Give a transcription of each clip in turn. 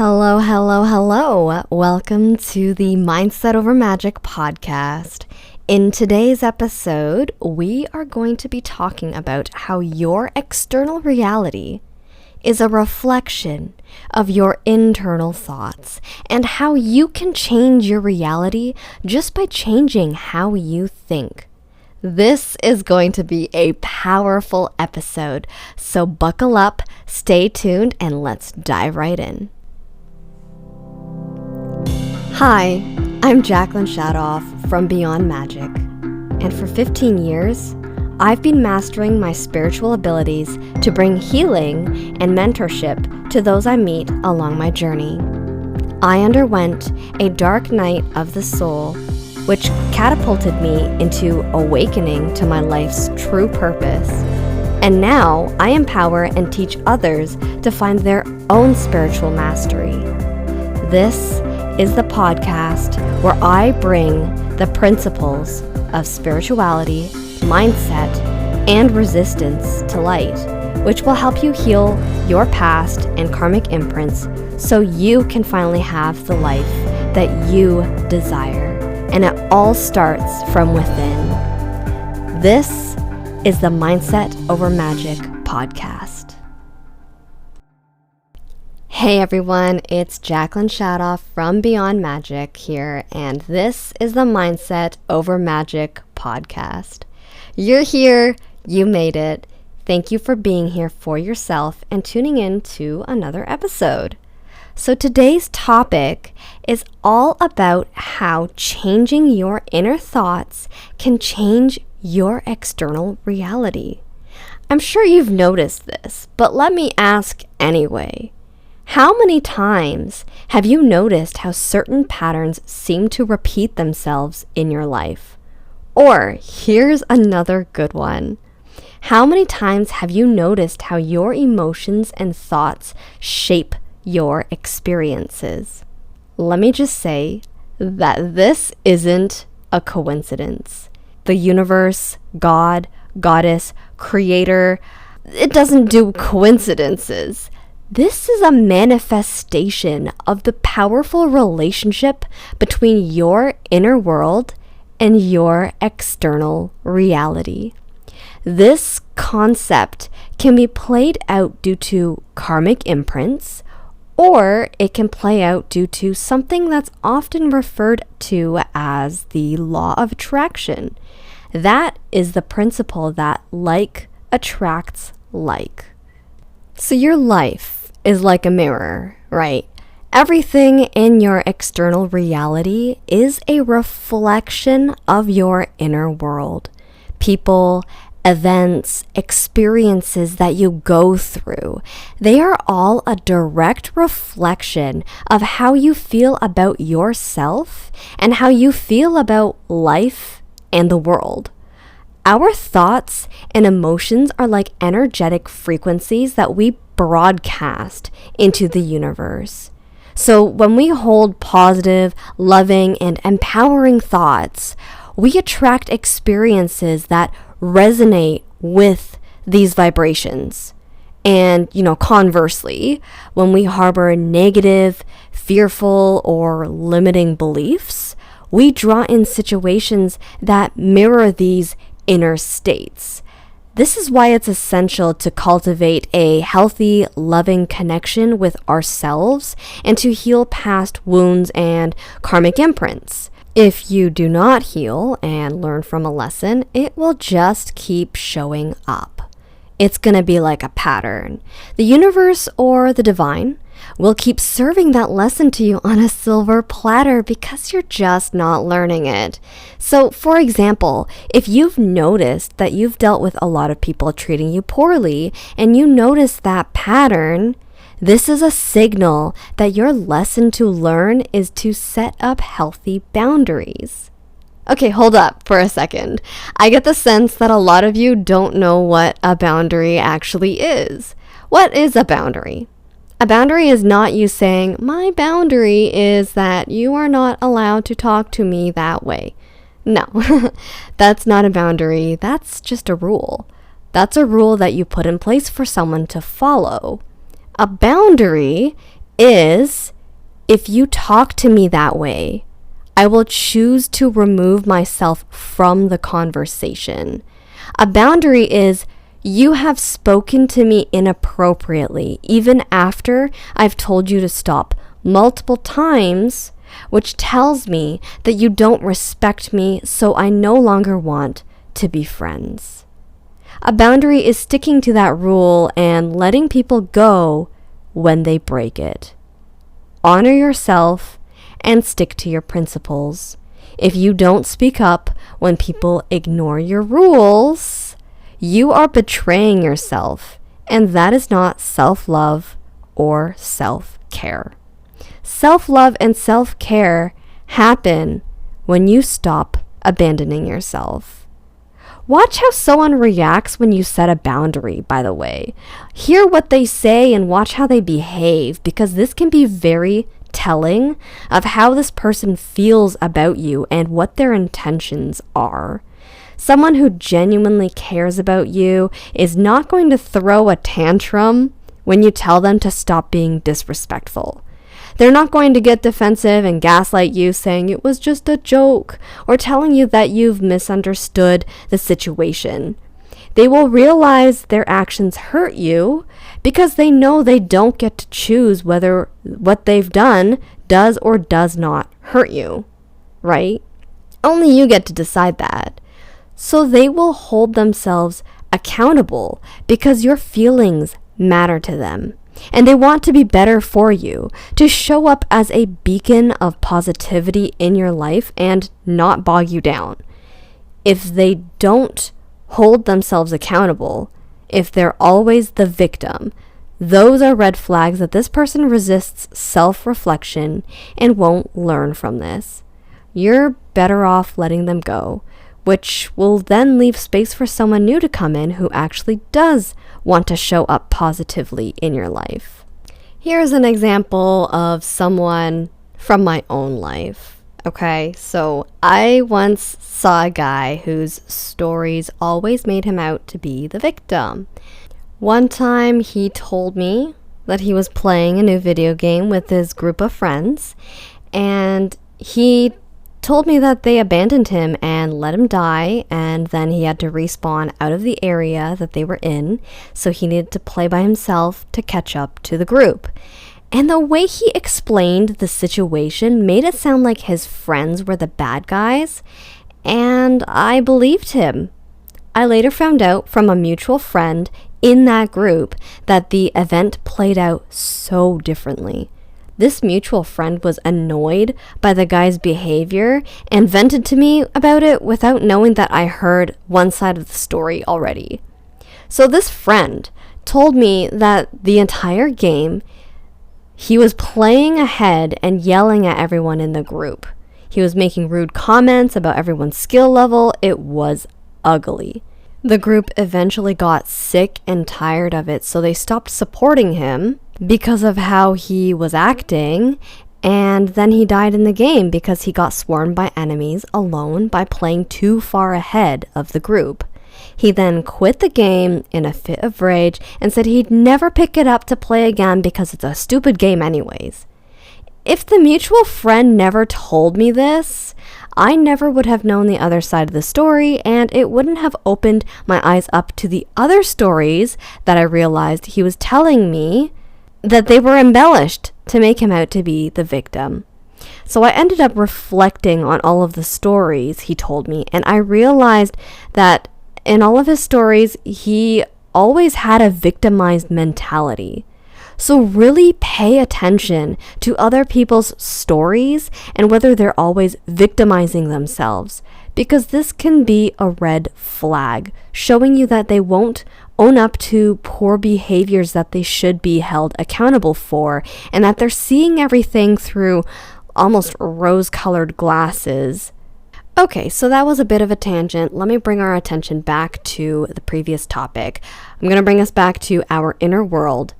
Hello, hello, hello. Welcome to the Mindset Over Magic podcast. In today's episode, we are going to be talking about how your external reality is a reflection of your internal thoughts and how you can change your reality just by changing how you think. This is going to be a powerful episode, so buckle up, stay tuned, and let's dive right in. Hi, I'm Jacqueline Shadoff from Beyond Magic, and for 15 years, I've been mastering my spiritual abilities to bring healing and mentorship to those I meet along my journey. I underwent a dark night of the soul, which catapulted me into awakening to my life's true purpose. And now I empower and teach others to find their own spiritual mastery. This is the podcast where I bring the principles of spirituality, mindset, and resistance to light, which will help you heal your past and karmic imprints so you can finally have the life that you desire. And it all starts from within. This is the Mindset Over Magic podcast. Hey everyone, it's Jacqueline Shadoff from Beyond Magic here, and this is the Mindset Over Magic podcast. You're here, you made it. Thank you for being here for yourself and tuning in to another episode. So today's topic is all about how changing your inner thoughts can change your external reality. I'm sure you've noticed this, but let me ask anyway. How many times have you noticed how certain patterns seem to repeat themselves in your life? Or here's another good one. How many times have you noticed how your emotions and thoughts shape your experiences? Let me just say that this isn't a coincidence. The universe, God, goddess, creator, it doesn't do coincidences. This is a manifestation of the powerful relationship between your inner world and your external reality. This concept can be played out due to karmic imprints, or it can play out due to something that's often referred to as the law of attraction. That is the principle that like attracts like. So your life is like a mirror, right? Everything in your external reality is a reflection of your inner world. People, events, experiences that you go through, they are all a direct reflection of how you feel about yourself and how you feel about life and the world. Our thoughts and emotions are like energetic frequencies that we broadcast into the universe. So when we hold positive, loving, and empowering thoughts, we attract experiences that resonate with these vibrations. And, conversely, when we harbor negative, fearful, or limiting beliefs, we draw in situations that mirror these inner states. This is why it's essential to cultivate a healthy, loving connection with ourselves and to heal past wounds and karmic imprints. If you do not heal and learn from a lesson, it will just keep showing up. It's going to be like a pattern. The universe or the divine will keep serving that lesson to you on a silver platter because you're just not learning it. So, for example, if you've noticed that you've dealt with a lot of people treating you poorly and you notice that pattern, this is a signal that your lesson to learn is to set up healthy boundaries. Okay, hold up for a second. I get the sense that a lot of you don't know what a boundary actually is. What is a boundary? A boundary is not you saying, my boundary is that you are not allowed to talk to me that way. No, that's not a boundary. That's just a rule. That's a rule that you put in place for someone to follow. A boundary is If you talk to me that way, I will choose to remove myself from the conversation. A boundary is you have spoken to me inappropriately, even after I've told you to stop multiple times, which tells me that you don't respect me, so I no longer want to be friends. A boundary is sticking to that rule and letting people go when they break it. Honor yourself and stick to your principles. If you don't speak up when people ignore your rules, you are betraying yourself, and that is not self-love or self-care. Self-love and self-care happen when you stop abandoning yourself. Watch how someone reacts when you set a boundary, by the way. Hear what they say and watch how they behave, because this can be very telling of how this person feels about you and what their intentions are. Someone who genuinely cares about you is not going to throw a tantrum when you tell them to stop being disrespectful. They're not going to get defensive and gaslight you, saying it was just a joke, or telling you that you've misunderstood the situation. They will realize their actions hurt you because they know they don't get to choose whether what they've done does or does not hurt you, right? Only you get to decide that. So they will hold themselves accountable because your feelings matter to them. And they want to be better for you, to show up as a beacon of positivity in your life and not bog you down. If they don't hold themselves accountable, if they're always the victim, those are red flags that this person resists self-reflection and won't learn from this. You're better off letting them go, which will then leave space for someone new to come in who actually does want to show up positively in your life. Here's an example of someone from my own life. Okay, so I once saw a guy whose stories always made him out to be the victim. One time he told me that he was playing a new video game with his group of friends, and he told me that they abandoned him and let him die, and then he had to respawn out of the area that they were in, so he needed to play by himself to catch up to the group. And the way he explained the situation made it sound like his friends were the bad guys, and I believed him. I later found out from a mutual friend in that group that the event played out so differently. This mutual friend was annoyed by the guy's behavior and vented to me about it without knowing that I heard one side of the story already. So this friend told me that the entire game he was playing ahead and yelling at everyone in the group. He was making rude comments about everyone's skill level. It was ugly. The group eventually got sick and tired of it, so they stopped supporting him because of how he was acting, and then he died in the game because he got swarmed by enemies alone by playing too far ahead of the group. He then quit the game in a fit of rage and said he'd never pick it up to play again because it's a stupid game anyways. If the mutual friend never told me this, I never would have known the other side of the story, and it wouldn't have opened my eyes up to the other stories that I realized he was telling me, that they were embellished to make him out to be the victim. So I ended up reflecting on all of the stories he told me, and I realized that in all of his stories, he always had a victimized mentality. So really pay attention to other people's stories and whether they're always victimizing themselves, because this can be a red flag, showing you that they won't own up to poor behaviors that they should be held accountable for, and that they're seeing everything through almost rose-colored glasses. Okay, so that was a bit of a tangent. Let me bring our attention back to the previous topic. I'm going to bring us back to our inner world,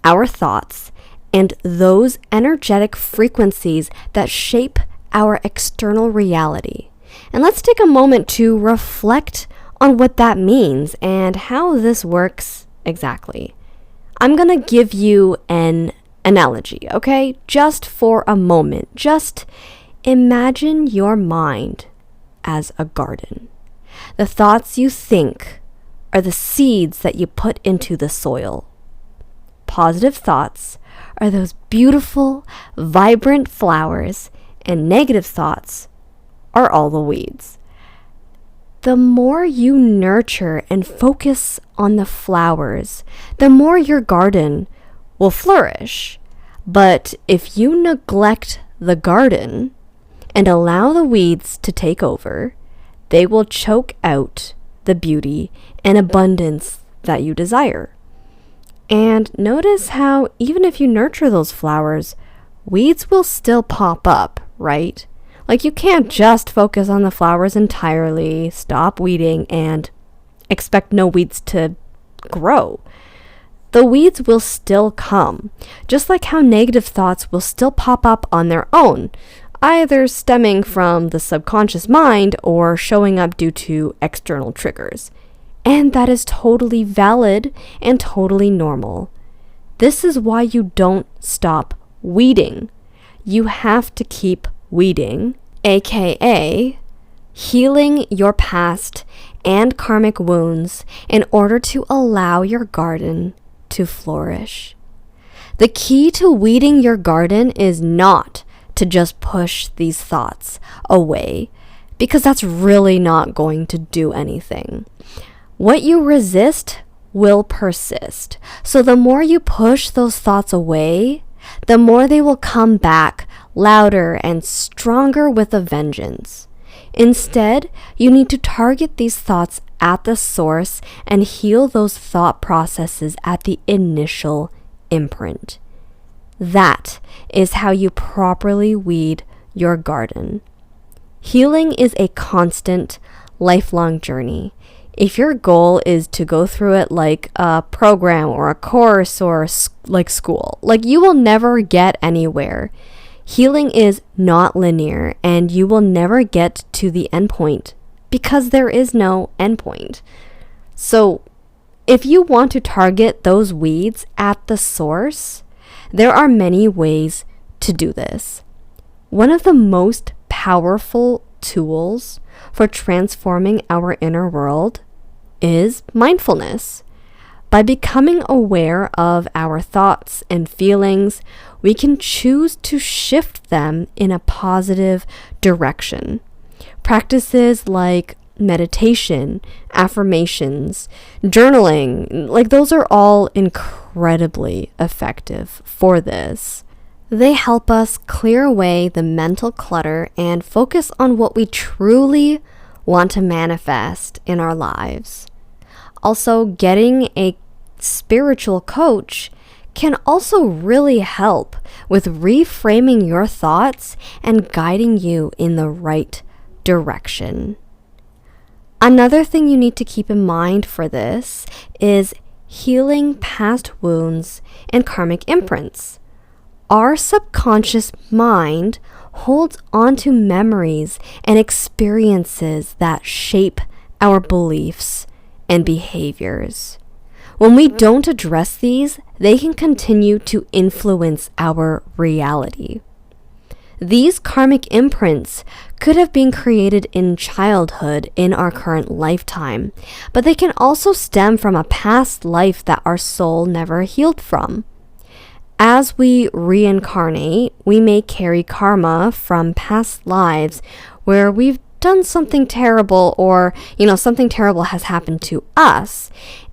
our thoughts, and those energetic frequencies that shape our external reality. And let's take a moment to reflect on what that means and how this works exactly. I'm going to give you an analogy, okay? Just for a moment, just imagine your mind as a garden. The thoughts you think are the seeds that you put into the soil. Positive thoughts are those beautiful, vibrant flowers, and negative thoughts are all the weeds. The more you nurture and focus on the flowers, the more your garden will flourish. But if you neglect the garden and allow the weeds to take over, they will choke out the beauty and abundance that you desire. And notice how even if you nurture those flowers, weeds will still pop up, right? Like, you can't just focus on the flowers entirely, stop weeding, and expect no weeds to grow. The weeds will still come, just like how negative thoughts will still pop up on their own, either stemming from the subconscious mind or showing up due to external triggers. And that is totally valid and totally normal. This is why you don't stop weeding. You have to keep weeding, aka healing your past and karmic wounds in order to allow your garden to flourish. The key to weeding your garden is not to just push these thoughts away, because that's really not going to do anything. What you resist will persist. So the more you push those thoughts away, the more they will come back louder and stronger with a vengeance. Instead, you need to target these thoughts at the source and heal those thought processes at the initial imprint. That is how you properly weed your garden. Healing is a constant, lifelong journey. If your goal is to go through it like a program or a course or like school, like, you will never get anywhere. Healing is not linear, and you will never get to the endpoint because there is no endpoint. So if you want to target those weeds at the source, there are many ways to do this. One of the most powerful tools for transforming our inner world is mindfulness. By becoming aware of our thoughts and feelings, we can choose to shift them in a positive direction. Practices like meditation, affirmations, journaling, like, those are all incredibly effective for this. They help us clear away the mental clutter and focus on what we truly want to manifest in our lives. Also, getting a spiritual coach can also really help with reframing your thoughts and guiding you in the right direction. Another thing you need to keep in mind for this is healing past wounds and karmic imprints. Our subconscious mind holds on to memories and experiences that shape our beliefs and behaviors. When we don't address these, they can continue to influence our reality. These karmic imprints could have been created in childhood in our current lifetime, but they can also stem from a past life that our soul never healed from. As we reincarnate, we may carry karma from past lives where we've done something terrible, or, something terrible has happened to us,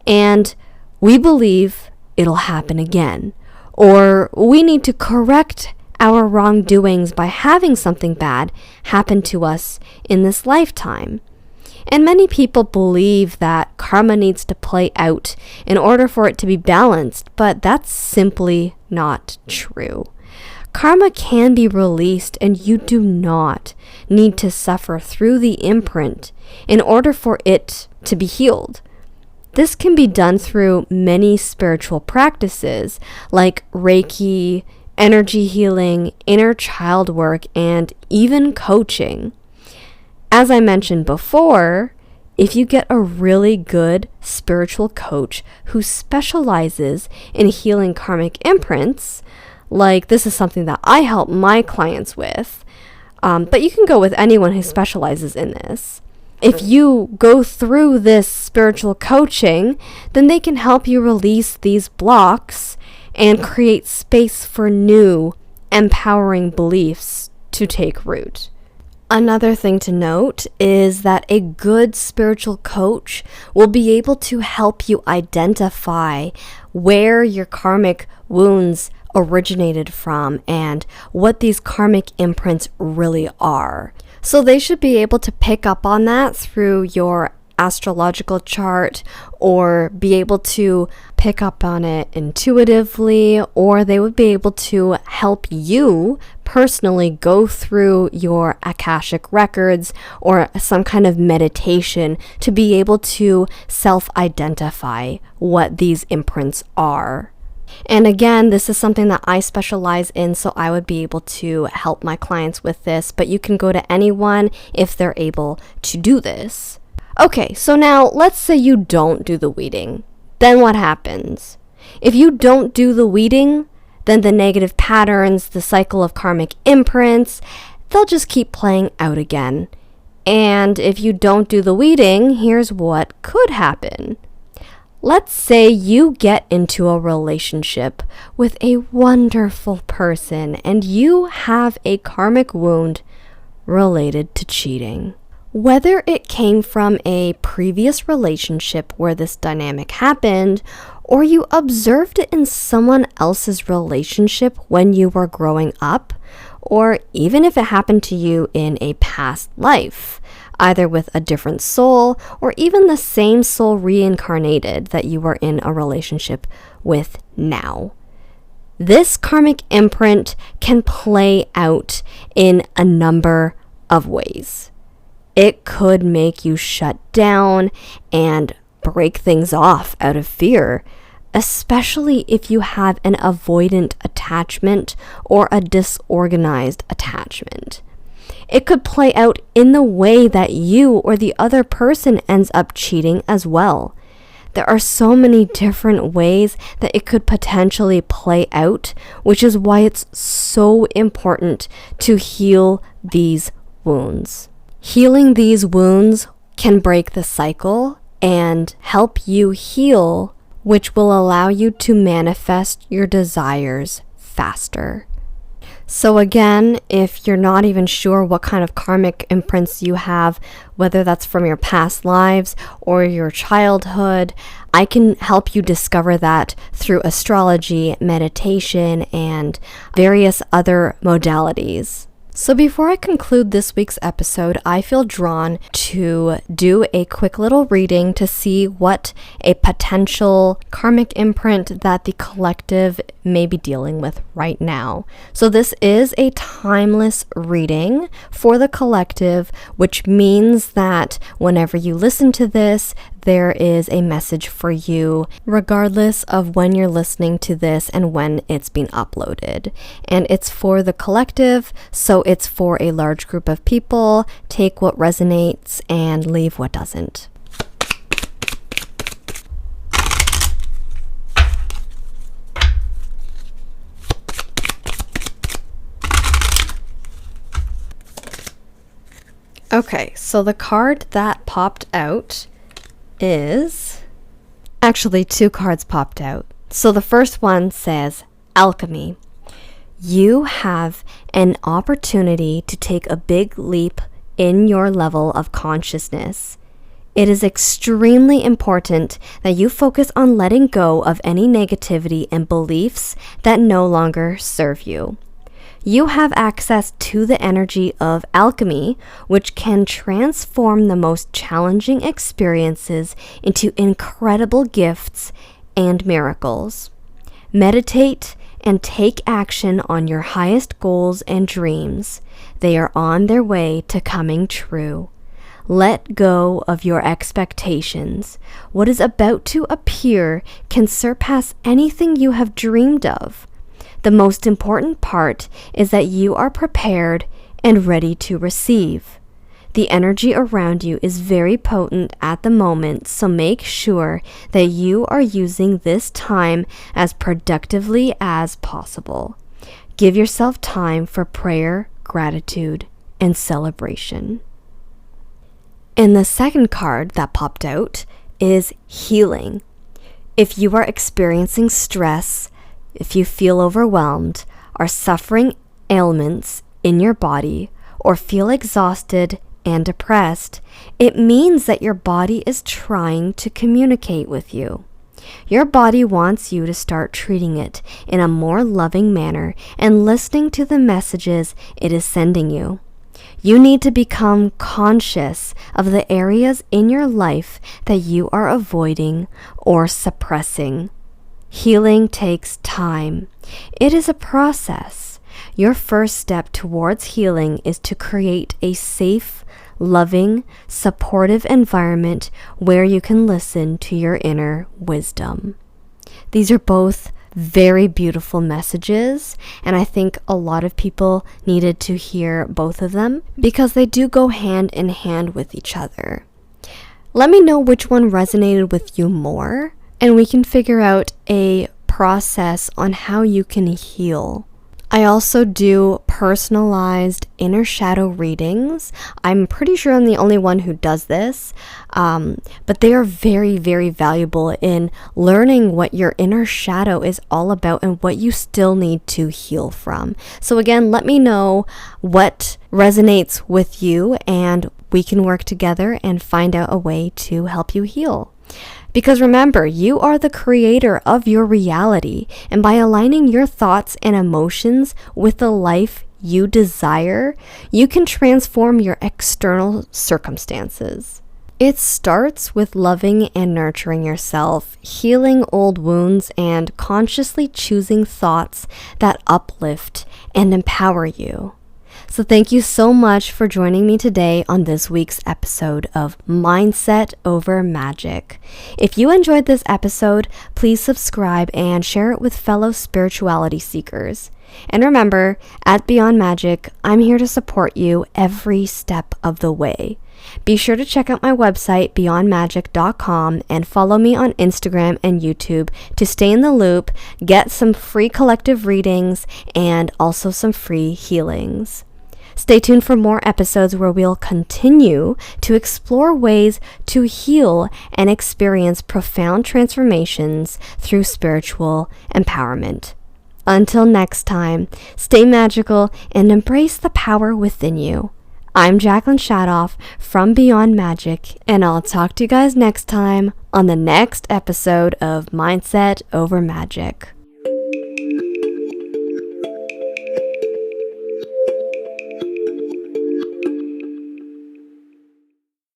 and we believe it'll happen again, or we need to correct our wrongdoings by having something bad happen to us in this lifetime. And many people believe that karma needs to play out in order for it to be balanced, but that's simply not true. Karma can be released, and you do not need to suffer through the imprint in order for it to be healed. This can be done through many spiritual practices like Reiki, energy healing, inner child work, and even coaching. As I mentioned before, if you get a really good spiritual coach who specializes in healing karmic imprints, Like, this is something that I help my clients with. But you can go with anyone who specializes in this. If you go through this spiritual coaching, then they can help you release these blocks and create space for new, empowering beliefs to take root. Another thing to note is that a good spiritual coach will be able to help you identify where your karmic wounds originated from and what these karmic imprints really are. So they should be able to pick up on that through your astrological chart, or be able to pick up on it intuitively, or they would be able to help you personally go through your Akashic records or some kind of meditation to be able to self-identify what these imprints are. And again, this is something that I specialize in, so I would be able to help my clients with this, but you can go to anyone if they're able to do this. Okay, so now let's say you don't do the weeding. Then what happens? If you don't do the weeding, then the negative patterns, the cycle of karmic imprints, they'll just keep playing out again. And if you don't do the weeding, here's what could happen. Let's say you get into a relationship with a wonderful person and you have a karmic wound related to cheating. Whether it came from a previous relationship where this dynamic happened, or you observed it in someone else's relationship when you were growing up, or even if it happened to you in a past life, either with a different soul or even the same soul reincarnated that you were in a relationship with now. This karmic imprint can play out in a number of ways. It could make you shut down and break things off out of fear, especially if you have an avoidant attachment or a disorganized attachment. It could play out in the way that you or the other person ends up cheating as well. There are so many different ways that it could potentially play out, which is why it's so important to heal these wounds. Healing these wounds can break the cycle and help you heal, which will allow you to manifest your desires faster. So again, if you're not even sure what kind of karmic imprints you have, whether that's from your past lives or your childhood, I can help you discover that through astrology, meditation, and various other modalities. So before I conclude this week's episode, I feel drawn to do a quick little reading to see what a potential karmic imprint that the collective may be dealing with right now. So this is a timeless reading for the collective, which means that whenever you listen to this, there is a message for you, regardless of when you're listening to this and when it's being uploaded. And it's for the collective, so it's for a large group of people. Take what resonates and leave what doesn't. Okay, so the card that popped out is... Actually, two cards popped out. So the first one says, Alchemy. You have an opportunity to take a big leap in your level of consciousness. It is extremely important that you focus on letting go of any negativity and beliefs that no longer serve you. You have access to the energy of alchemy, which can transform the most challenging experiences into incredible gifts and miracles. Meditate and take action on your highest goals and dreams. They are on their way to coming true. Let go of your expectations. What is about to appear can surpass anything you have dreamed of. The most important part is that you are prepared and ready to receive. The energy around you is very potent at the moment, so make sure that you are using this time as productively as possible. Give yourself time for prayer, gratitude, and celebration. And the second card that popped out is healing. If you are experiencing stress, if you feel overwhelmed, are suffering ailments in your body, or feel exhausted and depressed, it means that your body is trying to communicate with you. Your body wants you to start treating it in a more loving manner and listening to the messages it is sending you. You need to become conscious of the areas in your life that you are avoiding or suppressing. Healing takes time. It is a process. Your first step towards healing is to create a safe, loving, supportive environment where you can listen to your inner wisdom. These are both very beautiful messages, and I think a lot of people needed to hear both of them because they do go hand in hand with each other. Let me know which one resonated with you more, and we can figure out a process on how you can heal. I also do personalized inner shadow readings. I'm pretty sure I'm the only one who does this, but they are very, very valuable in learning what your inner shadow is all about and what you still need to heal from. So again, let me know what resonates with you and we can work together and find out a way to help you heal. Because remember, you are the creator of your reality, and by aligning your thoughts and emotions with the life you desire, you can transform your external circumstances. It starts with loving and nurturing yourself, healing old wounds, and consciously choosing thoughts that uplift and empower you. So thank you so much for joining me today on this week's episode of Mindset Over Magic. If you enjoyed this episode, please subscribe and share it with fellow spirituality seekers. And remember, at Beyond Magic, I'm here to support you every step of the way. Be sure to check out my website, beyondmagic.com, and follow me on Instagram and YouTube to stay in the loop, get some free collective readings, and also some free healings. Stay tuned for more episodes where we'll continue to explore ways to heal and experience profound transformations through spiritual empowerment. Until next time, stay magical and embrace the power within you. I'm Jacqueline Shadoff from Beyond Magic, and I'll talk to you guys next time on the next episode of Mindset Over Magic.